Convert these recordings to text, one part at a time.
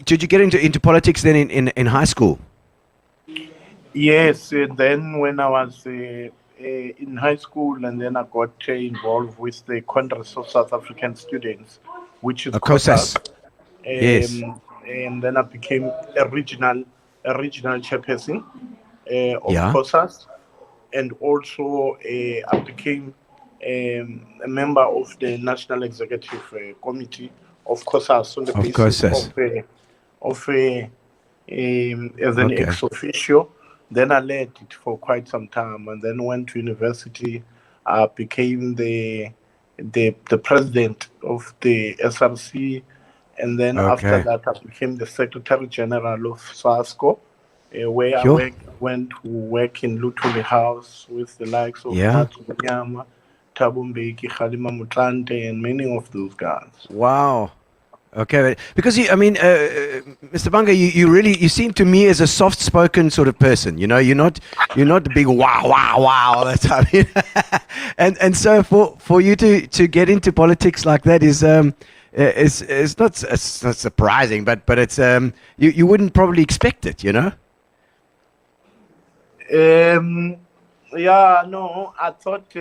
did you get into politics then in high school? Yes, then when I was in high school, and then I got involved with the Congress of South African Students, which is COSAS. COSAS, Yes. and then I became a regional chairperson of Yeah. COSAS, and also I became a member of the National Executive Committee of COSAS on the Of basis COSAS. as an Okay. ex officio. Then I led it for quite some time, and then went to university. I became the president of the SRC, and then after Okay. that, I became the Secretary General of SASCO, where Sure. went to work in Lutuli House with the likes of Yeah. Matsunyama, Thabo Mbeki, Kgalema Motlanthe, and many of those guys. Wow. Okay, because Mr. Bhanga, you seem to me as a soft-spoken sort of person. You know, you're not the big wow, wow, wow all the time. and so for you to get into politics like that is not it's not surprising, but it's you wouldn't probably expect it. You know. Um, yeah, no, I thought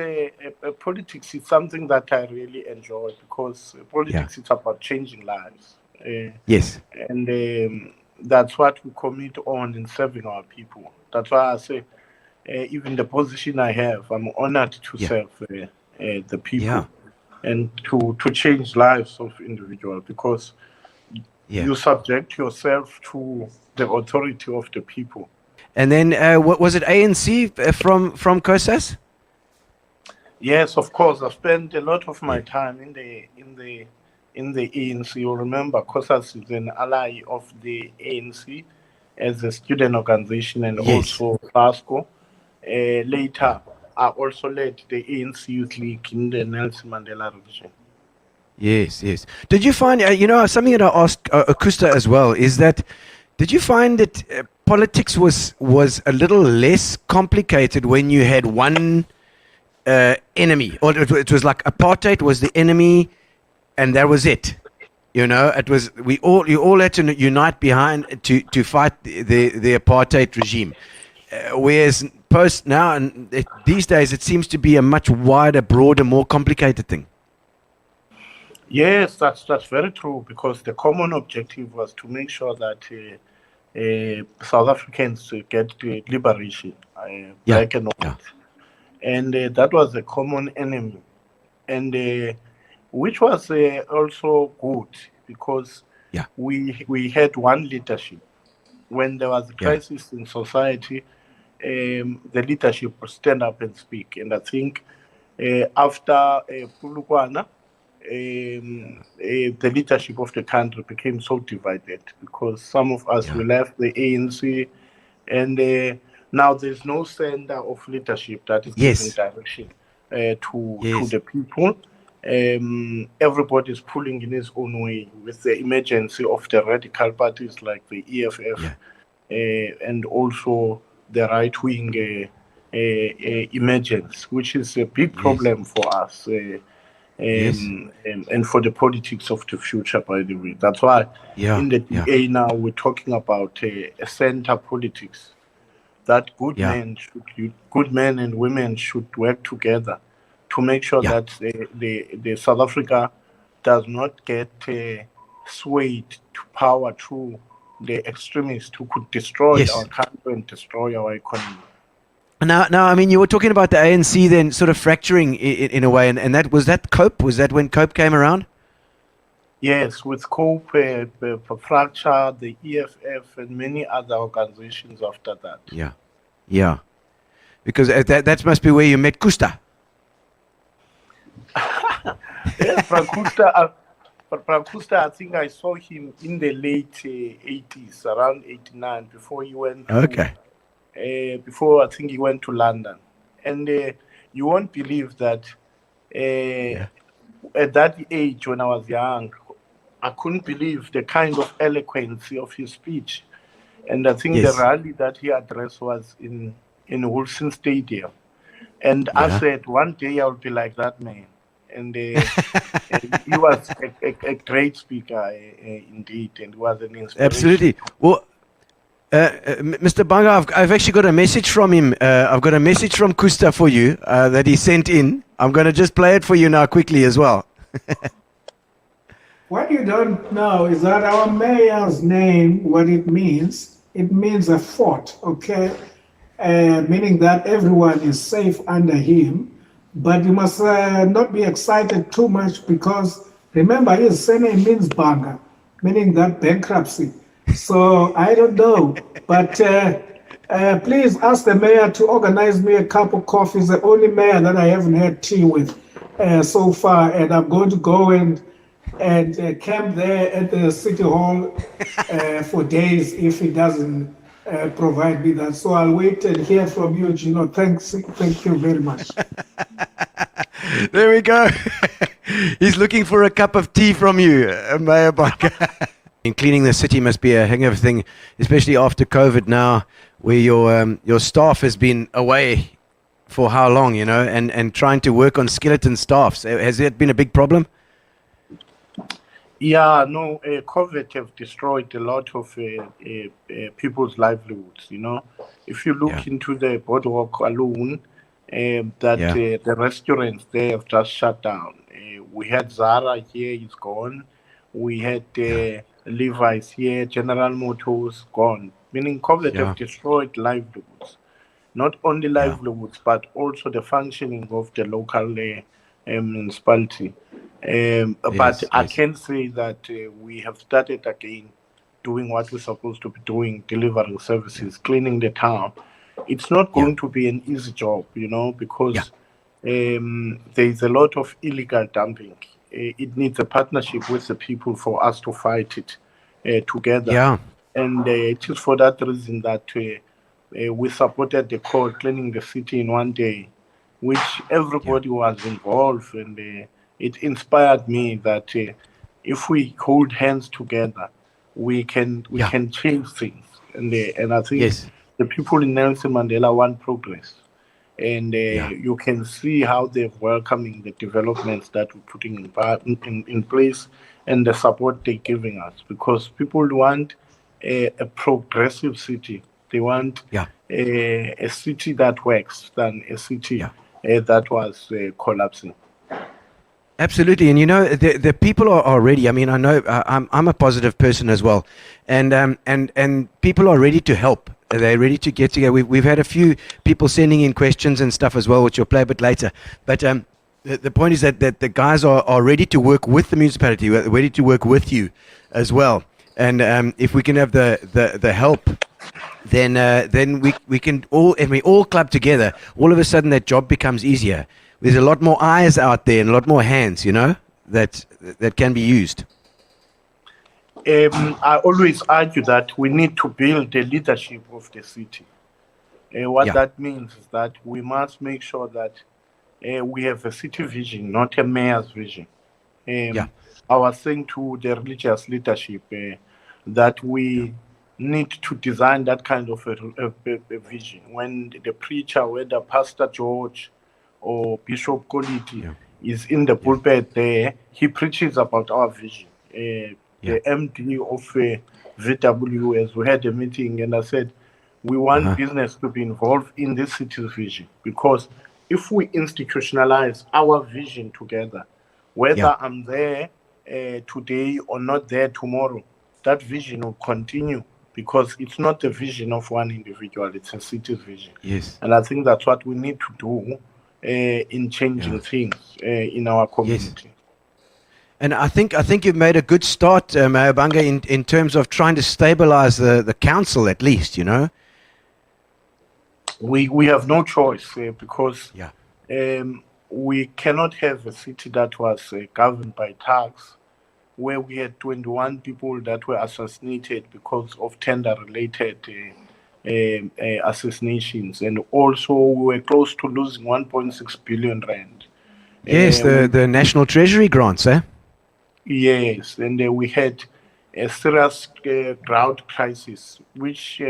politics is something that I really enjoy, because Yeah. politics is about changing lives. Yes. And that's what we commit on in serving our people. That's why I say, even the position I have, I'm honored to Yeah. serve the Yeah. people, and to change lives of individuals, because Yeah. you subject yourself to the authority of the people. And then what was it? ANC from COSAS? Yes, of course. I've spent a lot of my Yeah. time in the ANC. You remember, COSAS is an ally of the ANC as a student organization, and Yes. also FASCO. Yeah. Later, I also led the ANC Youth League in the Nelson Mandela region. Yes, yes. Did you find, something that I asked Khusta as well is that, did you find that politics was a little less complicated when you had one enemy, or it was like apartheid was the enemy, and that was it. You know, it was you all had to unite behind to fight the apartheid regime. Whereas post now and these days, it seems to be a much wider, broader, more complicated thing. Yes, that's very true, because the common objective was to make sure that South Africans get liberation, Yeah, black and yeah, white, and that was a common enemy, and which was also good, because yeah, we had one leadership. When there was a yeah. crisis in society, the leadership would stand up and speak. And I think after Pulukwana, the leadership of the country became so divided, because some of us Yeah. we left the ANC, and now there's no center of leadership that is giving Yes. direction to Yes. the people. Everybody is pulling in his own way, with the emergency of the radical parties like the EFF, Yeah. and also the right wing emergence, which is a big Yes. problem for us. Yes. And for the politics of the future, by the way. That's why Yeah. in the Yeah. DA now we're talking about a center politics, that Yeah. good men and women should work together to make sure Yeah. that the South Africa does not get swayed to power through the extremists who could destroy our Yes. country and destroy our economy. Now, I mean, you were talking about the ANC then sort of fracturing in a way, and that was that COPE? Was that when COPE came around? Yes, with COPE, Fracture, the EFF, and many other organizations after that. Yeah. Yeah. Because that must be where you met Khusta. Yes, Frank Khusta, I think I saw him in the late 80s, around 89, before he went to, Okay. before I think he went to London. And you won't believe that Yeah. at that age, when I was young, I couldn't believe the kind of eloquence of his speech. And I think the Yes. rally that he addressed was in Wilson Stadium. And I Yeah. said, one day I'll be like that man. and he was a great speaker indeed, and was an inspiration. Absolutely. Well, Mr. Bhanga, I've actually got a message from him. I've got a message from Khusta for you that he sent in. I'm going to just play it for you now quickly as well. What you don't know is that our mayor's name, what it means a fort, okay? Meaning that everyone is safe under him. But you must not be excited too much because remember his surname means Bhanga, meaning that bankruptcy. So I don't know, but please ask the mayor to organize me a cup of coffee. It's the only mayor that I haven't had tea with so far, and I'm going to go and camp there at the city hall for days if he doesn't provide me that. So I'll wait and hear from you, Gino. Thank you very much. There we go. He's looking for a cup of tea from you, Mayor Bhanga. And cleaning the city must be a hangover thing, especially after COVID now, where your staff has been away for how long, you know, and trying to work on skeleton staffs. Has that been a big problem? Yeah, no, COVID have destroyed a lot of people's livelihoods, you know. If you look into the boardwalk alone, the restaurants there have just shut down. We had Zara here, it's gone. We had Levi's here, General Motors gone. Meaning COVID have destroyed livelihoods. Not only livelihoods, but also the functioning of the local municipality. But I can say that we have started again doing what we're supposed to be doing, delivering services, cleaning the town. It's not going to be an easy job, you know, because there is a lot of illegal dumping. It needs a partnership with the people for us to fight it together. Yeah. And it is for that reason that we supported the call, cleaning the city in one day, which everybody was involved, and it inspired me that if we hold hands together, we can change things. And I think the people in Nelson Mandela want progress, and you can see how they're welcoming the developments that we're putting in place and the support they're giving us, because people want a progressive city. They want a city that works than a city that was collapsing. Absolutely, and you know the people are ready. I mean, I know I'm a positive person as well, and people are ready to help. They're ready to get together. We've had a few people sending in questions and stuff as well, which we'll play a bit later. But the point is that the guys are ready to work with the municipality, ready to work with you as well. And if we can have the help, then we can all, and we all club together. All of a sudden, that job becomes easier. There's a lot more eyes out there and a lot more hands, you know, that can be used. I always argue that we need to build the leadership of the city. What that means is that we must make sure that we have a city vision, not a mayor's vision. I was saying to the religious leadership that we need to design that kind of a vision. When the preacher, whether Pastor George or Bishop Koliti is in the pulpit there, he preaches about our vision. The MD of VW, we had a meeting, and I said, we want business to be involved in this city's vision, because if we institutionalize our vision together, whether I'm there today or not there tomorrow, that vision will continue, because it's not the vision of one individual, it's a city's vision. Yes. And I think that's what we need to do in changing things in our community. Yes. And I think you've made a good start, Mayor Bhanga, in terms of trying to stabilize the council, at least, you know. We have no choice because we cannot have a city that was governed by thugs, where we had 21 people that were assassinated because of tender-related assassinations, and also we were close to losing 1.6 billion rand. Yes, the National Treasury grants, eh? Yes, and we had a serious drought crisis, which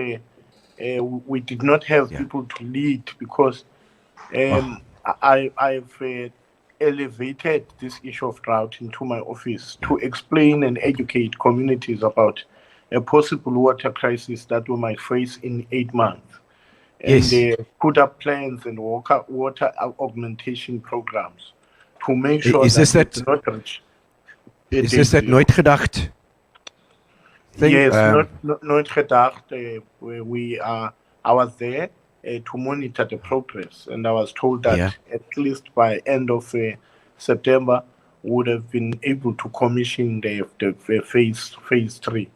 we did not have people to lead, because I've elevated this issue of drought into my office to explain and educate communities about a possible water crisis that we might face in 8 months, and Yes. put up plans and water augmentation programs to make sure Is this that we that? do not reach Is day this that zero. nooit gedacht thing? Yes, not gedacht. I was there to monitor the progress, and I was told Yeah. that at least by end of September, we would have been able to commission the phase three.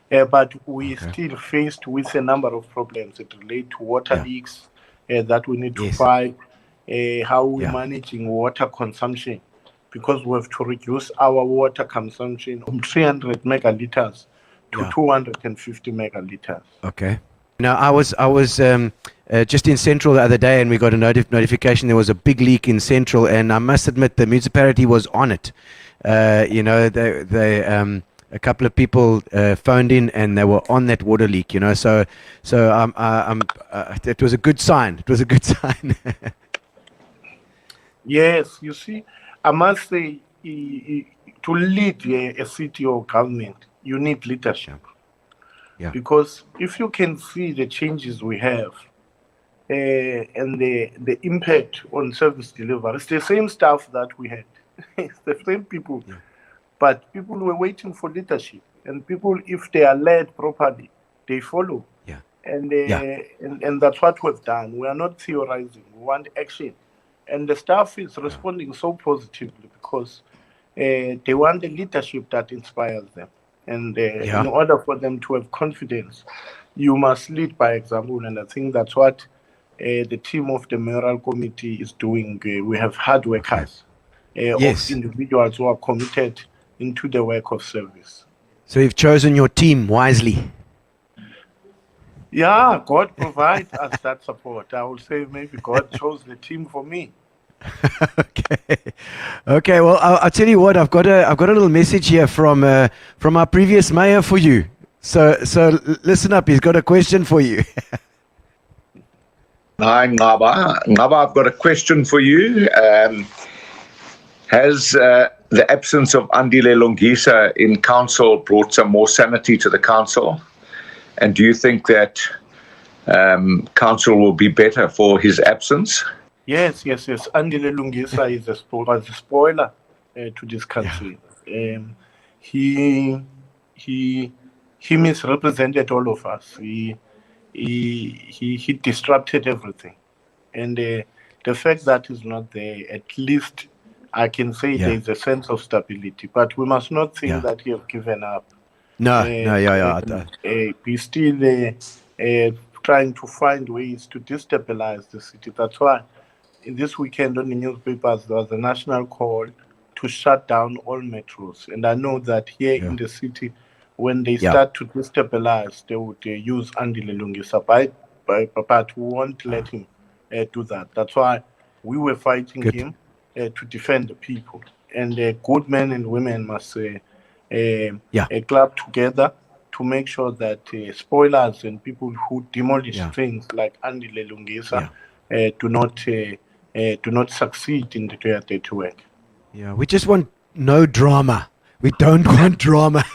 But we Okay. still faced with a number of problems that relate to water Yeah. leaks that we need to Yes. fight, how we're Yeah. managing water consumption, because we have to reduce our water consumption from 300 megaliters to Yeah. 250 megaliters. Okay. Now I was just in Central the other day, and we got a notification there was a big leak in Central, and I must admit the municipality was on it. They a couple of people phoned in, and they were on that water leak. It was a good sign. It was a good sign. Yes, you see, I must say, to lead a city or government, you need leadership. Yeah. Because if you can see the changes we have and the impact on service delivery, it's the same stuff that we had. It's the same people. Yeah. But people were waiting for leadership. And people, if they are led properly, they follow. Yeah. And, Yeah. and that's what we've done. We are not theorizing. We want action. And the staff is responding so positively because they want the leadership that inspires them. And Yeah. in order for them to have confidence, you must lead by example. And I think that's what the team of the mayoral committee is doing. We have hard workers, Yes. of individuals who are committed into the work of service. So you've chosen your team wisely. Yeah, God provides us that support. I would say maybe God chose the team for me. Okay. Okay. Well, I'll tell you what. I've got a little message here from our previous mayor for you. So listen up. He's got a question for you. Hi, Nqaba. Nqaba, I've got a question for you. Has the absence of Andy Lelongisa in council brought some more sanity to the council? And do you think that council will be better for his absence? Yes. Andy Lelongisa is a spoiler to this country. He misrepresented all of us. He disrupted everything, and the fact that he's not there, at least I can say Yeah. there's a sense of stability. But we must not think Yeah. that he have given up. No. Yeah. He's still trying to find ways to destabilize the city. That's why this weekend on the newspapers there was a national call to shut down all metros. And I know that here Yeah. in the city, when they Yeah. start to destabilize, they would use Andy Lelongisa, but we won't let him do that. That's why we were fighting Good. him to defend the people. And good men and women must Yeah. club together to make sure that spoilers and people who demolish Yeah. things like Andy Lelongisa do not succeed in their dirty work. Yeah. We just want no drama. We don't want drama.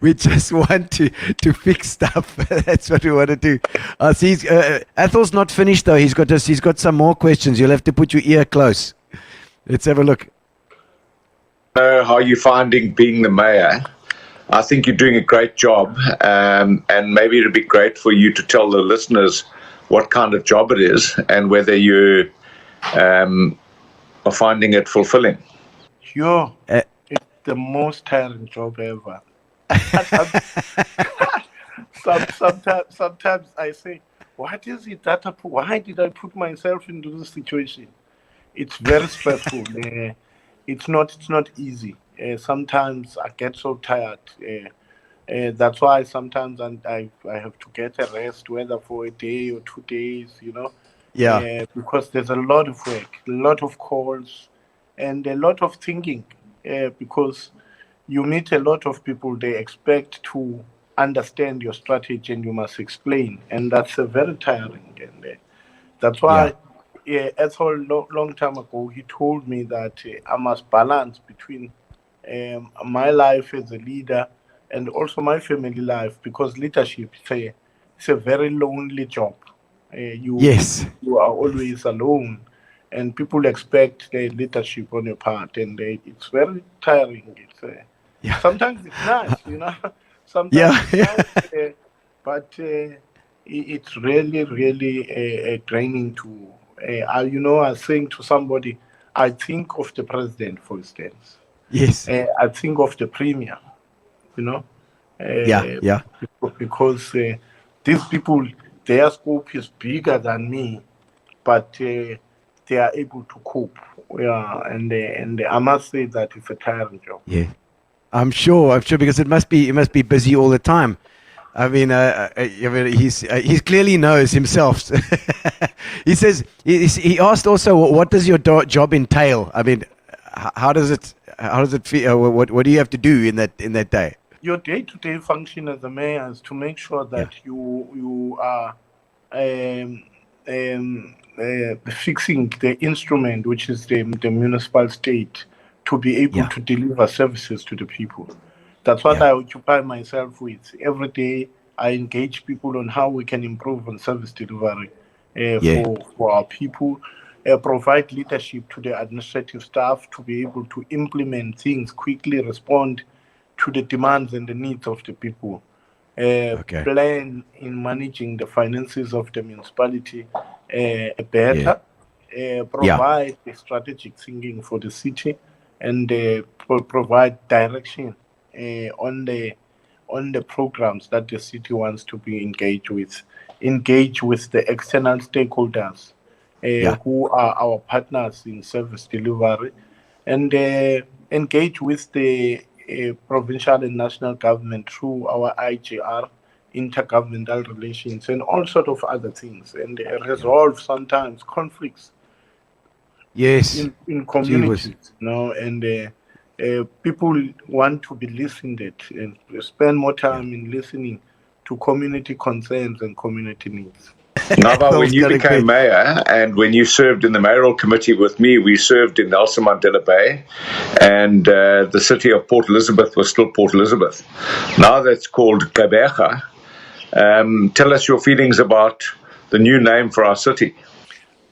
we just want to fix stuff. That's what we want to do. See, Athol's not finished though. He's got some more questions. You'll have to put your ear close. Let's have a look. How are you finding being the mayor? I think you're doing a great job, and maybe it'd be great for you to tell the listeners what kind of job it is and whether you are finding it fulfilling. Sure. It's the most tiring job ever. Sometimes I say, what is it that why did I put myself into this situation? It's very stressful. It's not easy. Sometimes I get so tired. That's why sometimes I have to get a rest, whether for a day or 2 days, Yeah. because there's a lot of work, a lot of calls, and a lot of thinking, because you meet a lot of people, they expect to understand your strategy and you must explain, and that's very tiring. And that's why yeah, Athol long time ago, he told me that I must balance between my life as a leader and also my family life, because leadership it's a very lonely job. Yes. You are always alone, and people expect the leadership on your part, and it's very tiring. Yeah. Sometimes it's nice, sometimes Yeah. it's Yeah. nice, but it's really, really draining to. I was saying to somebody, I think of the president, for instance. Yes. I think of the premier, you know, Yeah. uh, Yeah. because these people, their scope is bigger than me, but they are able to cope. Yeah, and I must say that it's a tiring job. Yeah. I'm sure, because it must be busy all the time. I mean, he's clearly knows himself. He says he asked also, what does your job entail? I mean, how does it feel? What do you have to do in that day? Your day-to-day function as a mayor is to make sure Yeah. that you are um, fixing the instrument, which is the municipal state, to be able Yeah. to deliver services to the people. That's what Yeah. I occupy myself with. Every day, I engage people on how we can improve on service delivery Yeah. for our people, provide leadership to the administrative staff to be able to implement things quickly, respond to the demands and the needs of the people, Okay. plan in managing the finances of the municipality Yeah. better, Yeah. provide the strategic thinking for the city, and provide direction on the programs that the city wants to be engaged with. Engage with the external stakeholders Yeah. who are our partners in service delivery, and engage with the provincial and national government through our IGR, intergovernmental relations, and all sort of other things, and Yeah. resolve sometimes conflicts Yes. in Gee whiz. communities, and people want to be listened at, and spend more Yeah. time in listening to community concerns and community needs. Nqaba, when Ethel's you got a became good. mayor and when you served in the mayoral committee with me, we served in Nelson Mandela Bay, and the city of Port Elizabeth was still Port Elizabeth. Now that's called Gqeberha. Tell us your feelings about the new name for our city.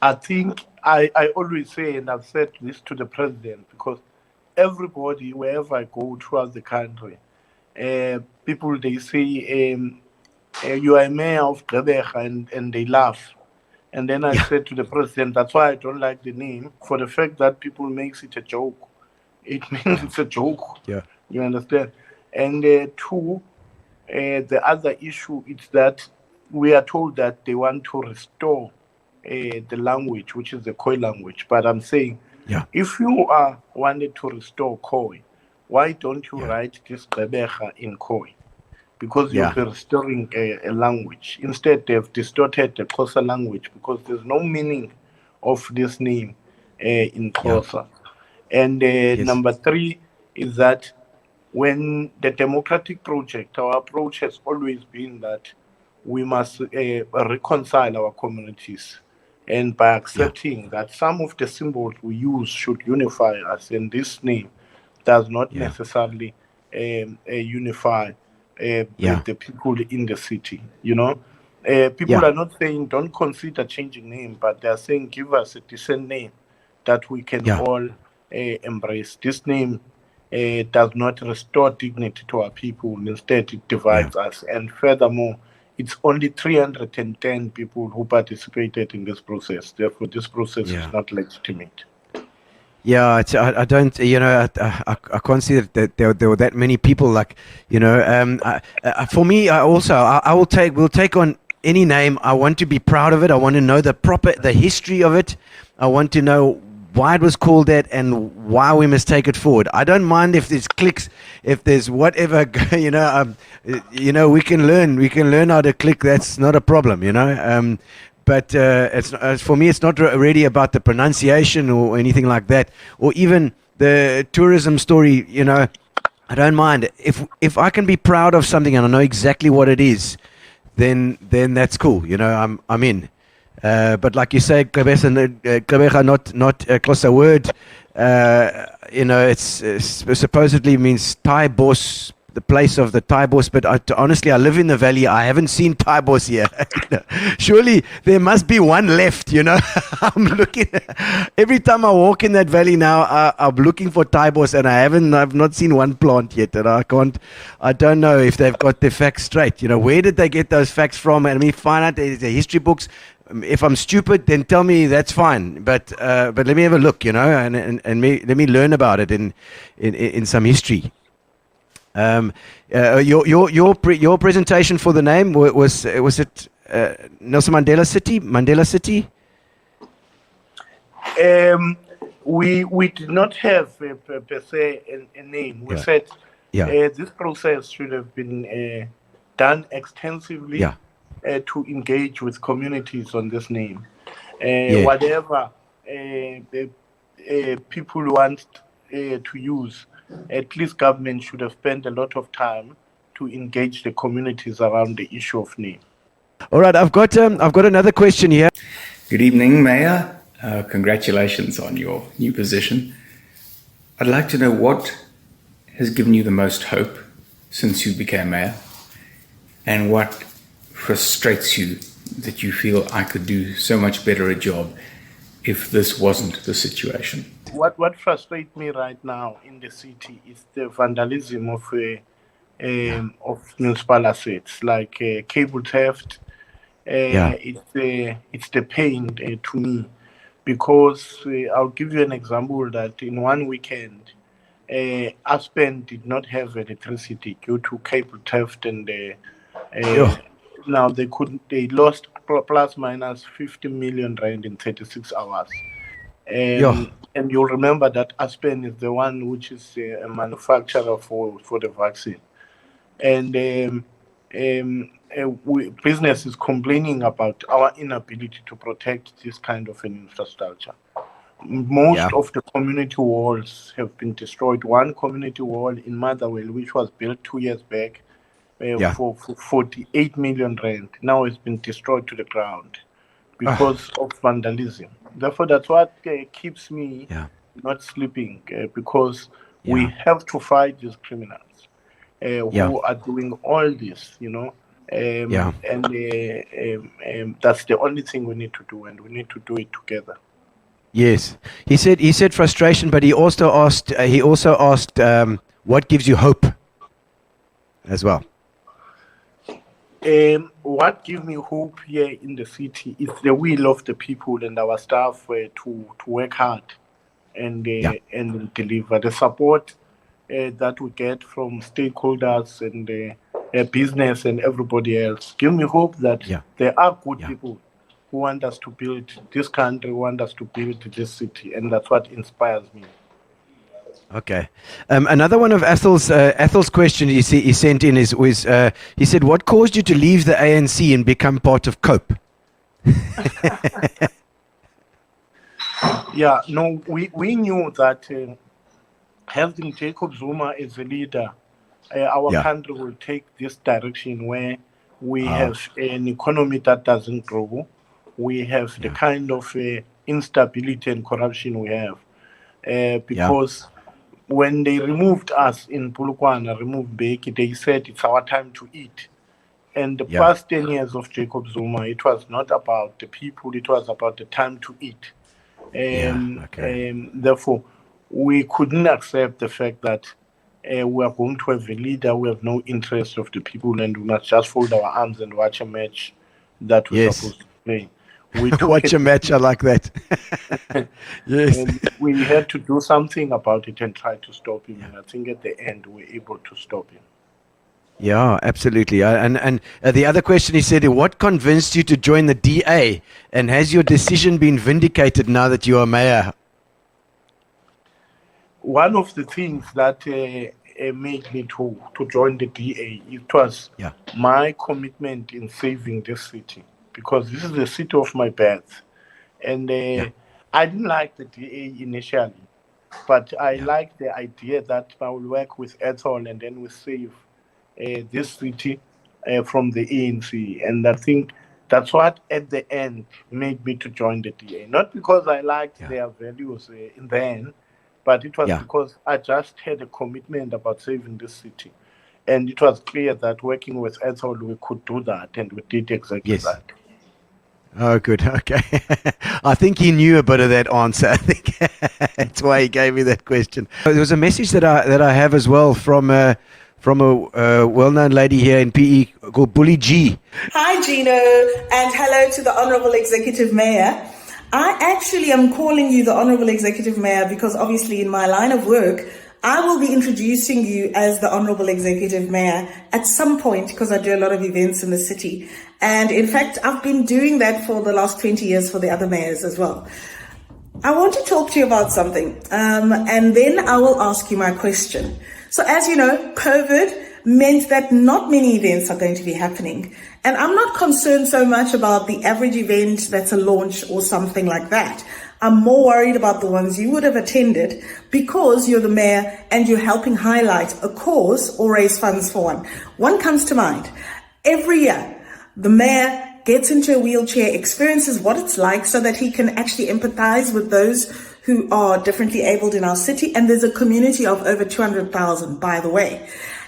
I think I always say, and I've said this to the president, because everybody, wherever I go throughout the country, people they say, you are a mayor of Gqeberha, and they laugh. And then I Yeah. said to the president, that's why I don't like the name, for the fact that people makes it a joke. It means Yeah. it's a joke. Yeah. You understand? And two, the other issue is that we are told that they want to restore the language, which is the Khoi language. But I'm saying, Yeah. if you are wanted to restore Khoi, why don't you Yeah. write this Gqeberha in Khoi? Because you'll Yeah. be restoring a language. Instead, they've distorted the Xhosa language because there's no meaning of this name in Yeah. Xhosa. And Yes. number three is that when the democratic project, our approach has always been that we must reconcile our communities. And by Yeah. accepting that some of the symbols we use should unify us, and this name does not Yeah. necessarily unify Yeah. the people in the city. People Yeah. are not saying don't consider changing name, but they are saying give us a decent name that we can Yeah. all embrace. This name does not restore dignity to our people. Instead, it Yeah. divides us. And furthermore, it's only 310 people who participated in this process. Therefore, this process is Yeah. not legitimate. Yeah, I don't, I can't see that there were that many people. Like, for me, we'll take on any name. I want to be proud of it. I want to know the history of it. I want to know why it was called that and why we must take it forward. I don't mind if there's clicks, if there's whatever, we can learn how to click. That's not a problem. But for me, it's not really about the pronunciation or anything like that, or even the tourism story. I don't mind if I can be proud of something and I know exactly what it is, then that's cool. I'm in. But like you say, Gqeberha, not a Xhosa word. It's supposedly means Thai boss, the place of the Thai boss. But honestly, I live in the valley. I haven't seen Thai boss here. Surely there must be one left. I'm looking. Every time I walk in that valley now, I'm looking for Thai boss, and I've not seen one plant yet. And I don't know if they've got their facts straight. Where did they get those facts from? And we find out there's the history books. If I'm stupid, then tell me that's fine. But let me have a look, and let me learn about it in some history. Your presentation for the name was it Nelson Mandela City? Mandela City? We did not have per se a name. We said this process should have been done extensively. Yeah. To engage with communities on this name. Whatever people want to use, at least government should have spent a lot of time to engage the communities around the issue of name. All right, I've got another question here. Good evening, Mayor. Congratulations on your new position. I'd like to know what has given you the most hope since you became mayor, and what frustrates you that you feel I could do so much better a job if this wasn't the situation? What frustrates me right now in the city is the vandalism of municipal assets, like cable theft. It's the pain to me, because I'll give you an example that in one weekend, Aspen did not have electricity due to cable theft, and now they lost plus minus 50 million rand in 36 hours. And you'll remember that Aspen is the one which is a manufacturer for the vaccine. And business is complaining about our inability to protect this kind of an infrastructure. Most of the community walls have been destroyed. One community wall in Motherwell, which was built 2 years back, for 48 million rand, now it's been destroyed to the ground because of vandalism. Therefore, that's what keeps me not sleeping, because we have to fight these criminals who are doing all this, and that's the only thing we need to do, and we need to do it together. Yes, he said frustration, but he also asked what gives you hope as well. What gives me hope here in the city is the will of the people and our staff to work hard and deliver. The support that we get from stakeholders and business and everybody else give me hope that there are good people who want us to build this country, who want us to build this city, and that's what inspires me. Okay. Another one of Athol's question he sent in was he said, what caused you to leave the ANC and become part of COPE? We knew that having Jacob Zuma as a leader, our country will take this direction where we have an economy that doesn't grow. We have the kind of instability and corruption we have. Because when they removed us in Polokwane, removed Beki, they said it's our time to eat. And the past 10 years of Jacob Zuma, it was not about the people, it was about the time to eat. Therefore, we couldn't accept the fact that we are going to have a leader, we have no interest of the people, and we must just fold our arms and watch a match that we're supposed to play. Watch a match, I like that. Yes. And we had to do something about it and try to stop him. And I think at the end, we were able to stop him. Yeah, absolutely. And the other question he said, what convinced you to join the DA? And has your decision been vindicated now that you are mayor? One of the things that made me to join the DA, it was my commitment in saving this city. Because this is the city of my birth. And I didn't like the DA initially, but I liked the idea that I will work with Athol and then we save this city from the ANC. And I think That's what at the end made me to join the DA. Not because I liked their values in the end, but it was because I just had a commitment about saving this city. And it was clear that working with Athol, we could do that, and we did exactly that. Oh, good. Okay. I think he knew a bit of that answer. I think that's why he gave me that question. There was a message that I have as well from a well-known lady here in PE called Buli G. Hi, Gino, and hello to the Honourable Executive Mayor. I actually am calling you the Honourable Executive Mayor because obviously in my line of work, I will be introducing you as the Honourable Executive Mayor at some point because I do a lot of events in the city. And in fact, I've been doing that for the last 20 years for the other mayors as well. I want to talk to you about something, and then I will ask you my question. So as you know, COVID meant that not many events are going to be happening. And I'm not concerned so much about the average event that's a launch or something like that. I'm more worried about the ones you would have attended because you're the mayor and you're helping highlight a cause or raise funds for one. One comes to mind. Every year, the mayor gets into a wheelchair, experiences what it's like so that he can actually empathize with those who are differently abled in our city. And there's a community of over 200,000, by the way.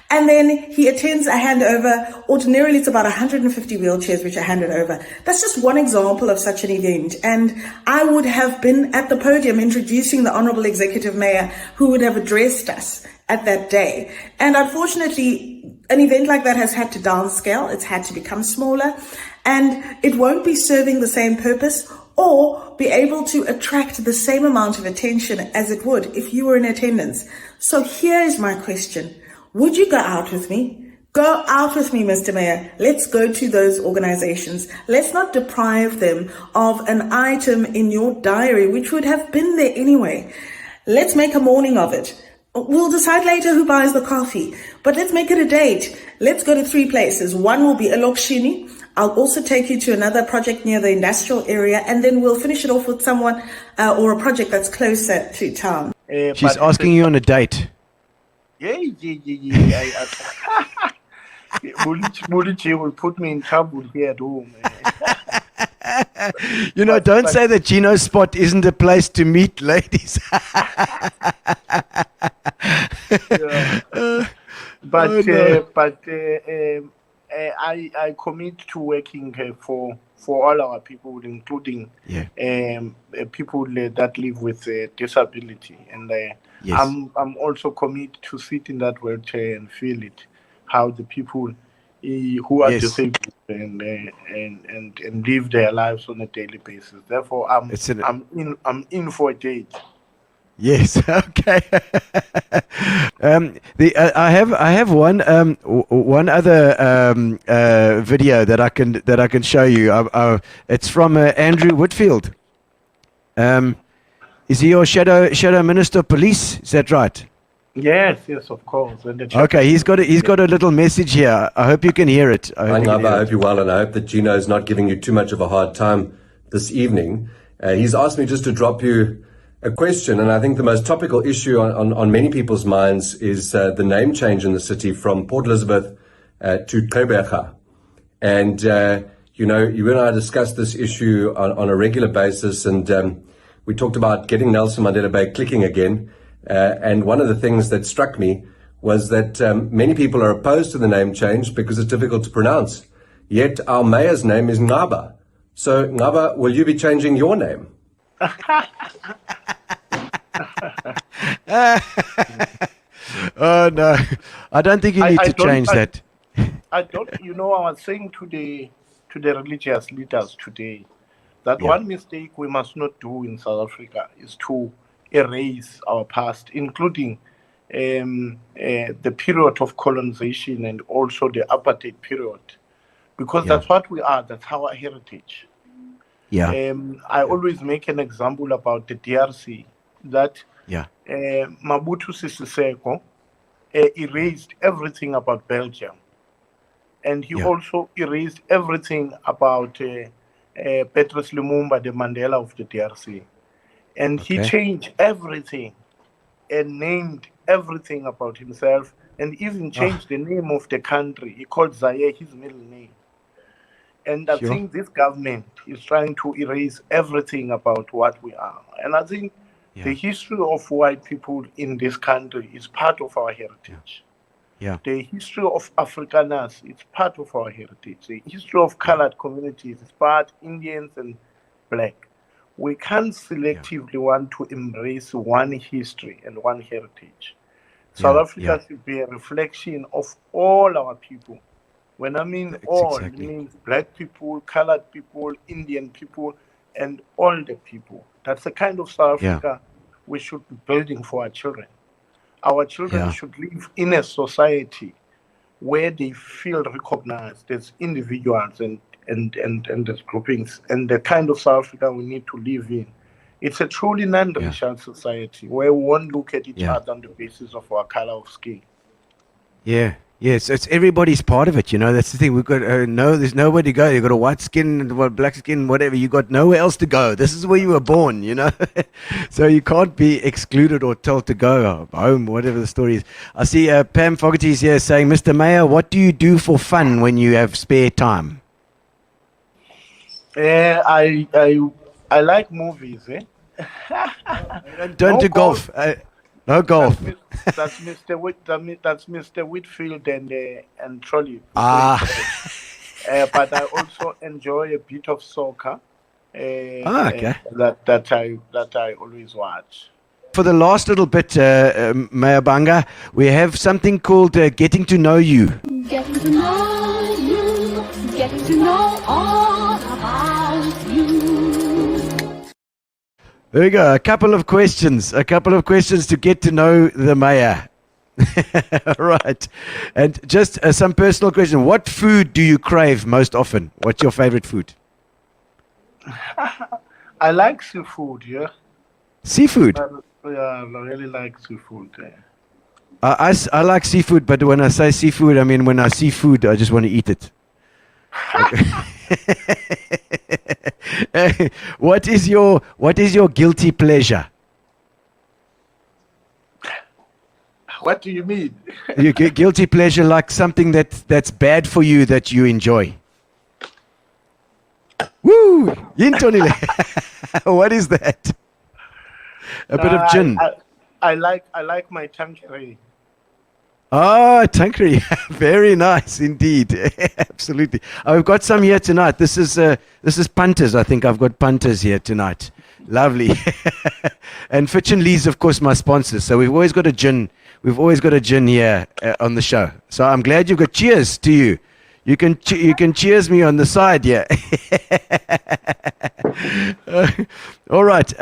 And then he attends a handover. Ordinarily, it's about 150 wheelchairs which are handed over. That's just one example of such an event. And I would have been at the podium introducing the Honourable Executive Mayor who would have addressed us at that day. And unfortunately, an event like that has had to downscale. It's had to become smaller. And it won't be serving the same purpose or be able to attract the same amount of attention as it would if you were in attendance. So here is my question. Would you go out with me? Go out with me, Mr. Mayor. Let's go to those organizations. Let's not deprive them of an item in your diary, which would have been there anyway. Let's make a morning of it. We'll decide later who buys the coffee, but let's make it a date. Let's go to 3 places. One will be Elokshini. I'll also take you to another project near the industrial area, and then we'll finish it off with someone or a project that's closer to town. She's asking you on a date. Yeah. Buli will put me in trouble here at home. You know, don't say that Gino's spot isn't a place to meet ladies. I commit to working for all our people, including people that live with disability, and I'm also committed to sit in that wheelchair and feel it, how the people who are disabled and live their lives on a daily basis. Therefore, I'm in for a date. Yes. Okay. I have one other video that I can show you. It's from Andrew Whitfield. Is he your shadow minister of police? Is that right? Yes, of course. Okay, he's got a little message here. I hope you can hear it. I hope you're well, and I hope that Gino is not giving you too much of a hard time this evening. He's asked me just to drop you a question, and I think the most topical issue on many people's minds is the name change in the city from Port Elizabeth to Gqeberha. And, you and I discussed this issue on a regular basis, and we talked about getting Nelson Mandela Bay clicking again. And one of the things that struck me was that many people are opposed to the name change because it's difficult to pronounce. Yet our mayor's name is Nqaba. So, Nqaba, will you be changing your name? Oh no, I don't think you need to change that. I don't. I was saying to the religious leaders today that one mistake we must not do in South Africa is to erase our past, including the period of colonization and also the apartheid period, because that's what we are. That's our heritage. I always make an example about the DRC that Mabutu Sese Seko erased everything about Belgium, and he also erased everything about Petrus Lumumba, the Mandela of the DRC, and he changed everything and named everything about himself, and even changed the name of the country. He called Zaire his middle name. And I Sure. think this government is trying to erase everything about what we are. And I think the history of white people in this country is part of our heritage. Yeah. The history of Afrikaners is part of our heritage. The history of colored communities is part Indians and black. We can't selectively want to embrace one history and one heritage. South Africa should be a reflection of all our people. When I mean all, it means black people, colored people, Indian people, and all the people. That's the kind of South Africa we should be building for our children. Our children should live in a society where they feel recognized as individuals and as groupings, and the kind of South Africa we need to live in. It's a truly non-racial society where we won't look at each other on the basis of our color of skin. Yeah. Yes, it's everybody's part of it, you know. That's the thing. We've got there's nowhere to go. You've got a white skin, black skin, whatever. You got nowhere else to go. This is where you were born, you know. So you can't be excluded or told to go home, whatever the story is. I see Pam Fogarty is here saying, Mr. Mayor, what do you do for fun when you have spare time? I like movies, eh? Don't do golf. No golf. That's Mr. Whitfield and Trollip. But I also enjoy a bit of soccer. Okay. That I always watch. For the last little bit, Mayor Bhanga, we have something called Getting to Know You. Getting to know you, getting to know all about you. There we go. A couple of questions to get to know the mayor. Right. And just some personal question. What food do you crave most often? What's your favorite food? I like seafood, yeah. Seafood? I really like seafood. I like seafood, but when I say seafood, I mean when I see food, I just want to eat it. What is your guilty pleasure? What do you mean? Your guilty pleasure, like something that's bad for you that you enjoy. Woo! Yintonile. What is that? A bit of gin. I like my tankery. Ah, tankery. Very nice indeed. Absolutely. I've got some here tonight. This is punters. I think I've got punters here tonight. Lovely. And Fitch and Lee's, of course, my sponsors. So we've always got a gin. We've always got a gin here on the show. So I'm glad you've got cheers to you. You can cheers me on the side, yeah. All right.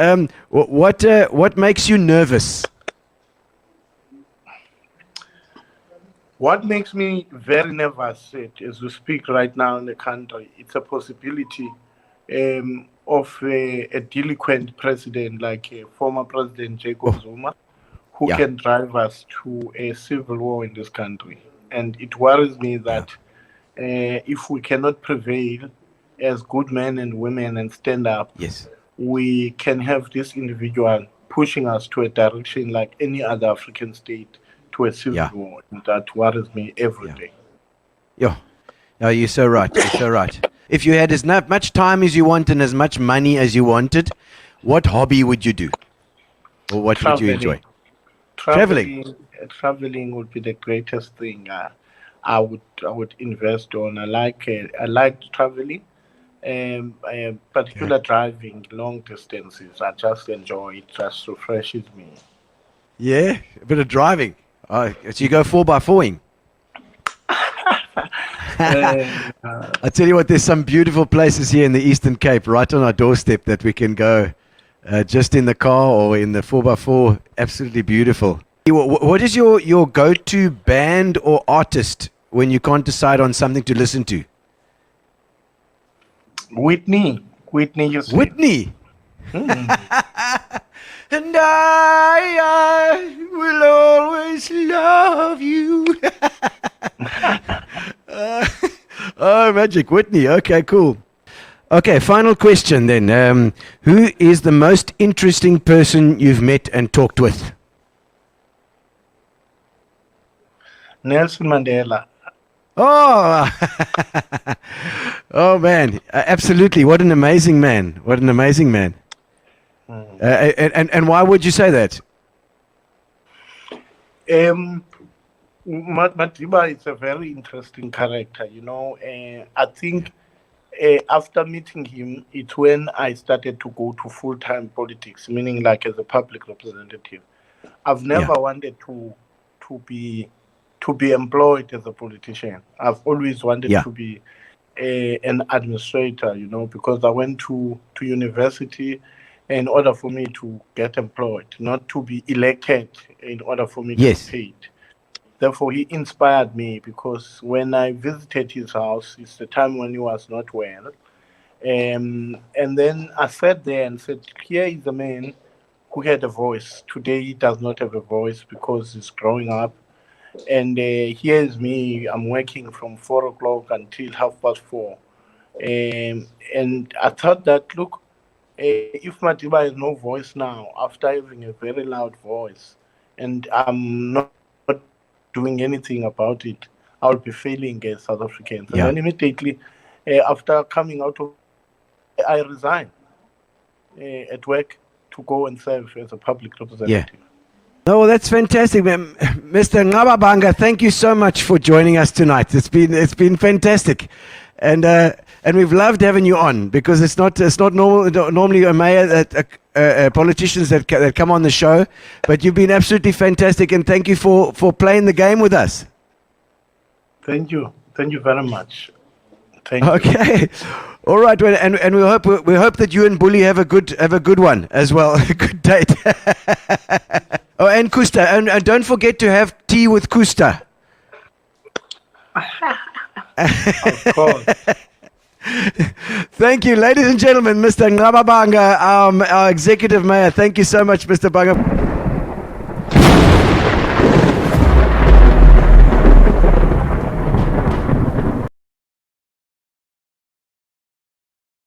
What makes you nervous? What makes me very nervous as we speak right now in the country, it's a possibility of a delinquent president like former President Jacob Zuma, who can drive us to a civil war in this country. And it worries me that if we cannot prevail as good men and women and stand up, we can have this individual pushing us to a direction like any other African state to a civil war. And that worries me every day. Yeah. No, you're so right. You're so right. If you had as much time as you want and as much money as you wanted, what hobby would you do? Or what would you enjoy? Traveling. Traveling would be the greatest thing I would invest on. I like traveling, particularly driving long distances. I just enjoy it. Just refreshes me. Yeah, a bit of driving. So you go 4x4ing. I tell you what, there's some beautiful places here in the Eastern Cape, right on our doorstep, that we can go just in the car or in the 4x4. Absolutely beautiful. What is your go-to band or artist when you can't decide on something to listen to? Whitney Houston. Whitney. And I will always love you. Oh, magic. Whitney. Okay, cool. Okay, final question then. Who is the most interesting person you've met and talked with? Nelson Mandela. Oh, Oh man, absolutely! What an amazing man! What an amazing man! And why would you say that? Madiba is a very interesting character. I think after meeting him, it's when I started to go to full-time politics, meaning like as a public representative. I've never wanted to be employed as a politician. I've always wanted to be an administrator, because I went to university in order for me to get employed, not to be elected in order for me to be paid. Therefore, he inspired me because when I visited his house, it's the time when he was not well. And then I sat there and said, here is a man who had a voice. Today, he does not have a voice because he's growing up. And here is me. I'm working from 4 o'clock until 4:30. And I thought that, look, if Madiba has no voice now, after having a very loud voice, and I'm not doing anything about it, I'll be failing as South Africans. And then immediately, after coming out of, I resigned at work to go and serve as a public representative. Oh, well, that's fantastic, Mr. Nqaba Bhanga. Thank you so much for joining us tonight. It's been fantastic, and we've loved having you on because it's not normally a mayor that politicians that come on the show, but you've been absolutely fantastic, and thank you for playing the game with us. Thank you very much. Thank you. Okay. All right, well, and we hope that you and Buli have a good one as well, a good date. Oh, and Khusta, and don't forget to have tea with Khusta. Of course. Thank you, ladies and gentlemen, Mr. Nqaba Bhanga, our executive mayor. Thank you so much, Mr. Bhanga.